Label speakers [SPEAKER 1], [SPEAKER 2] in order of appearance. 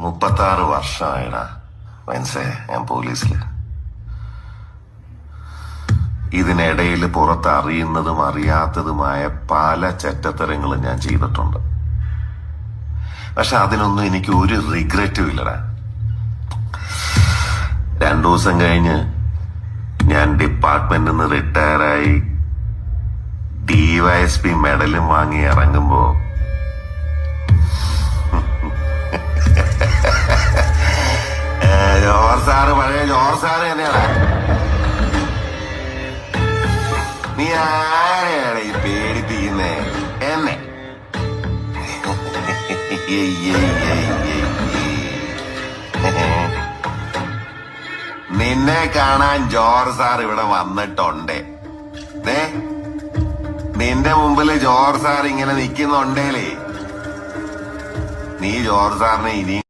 [SPEAKER 1] 36 വർഷമായിടാ മനസ്സേ ഞാൻ പോലീസില്. ഇതിനിടയിൽ പുറത്ത് അറിയുന്നതും അറിയാത്തതുമായ പല ചെറ്റത്തരങ്ങളും ഞാൻ ചെയ്തിട്ടുണ്ട്. പക്ഷെ അതിനൊന്നും എനിക്ക് ഒരു റിഗ്രറ്റും ഇല്ലടാ. 2 ദിവസം കഴിഞ്ഞ് ഞാൻ ഡിപ്പാർട്ട്മെന്റിൽ നിന്ന് റിട്ടയറായി DYSP മെഡലും വാങ്ങി ഇറങ്ങുമ്പോ ജോർജ് സാറ് പഴയ ജോർജ് സാറ് തന്നെയാണ്. നീ ആരെയാണ് ഈ പേടിപ്പിക്കുന്നേ എന്നെ? നിന്നെ കാണാൻ ജോർജ് സാർ ഇവിടെ വന്നിട്ടുണ്ട്. നിന്റെ മുമ്പില് ജോർജ് സാർ ഇങ്ങനെ നിക്കുന്നുണ്ടേലേ നീ ജോർജ് സാറിനെ ഇനിയും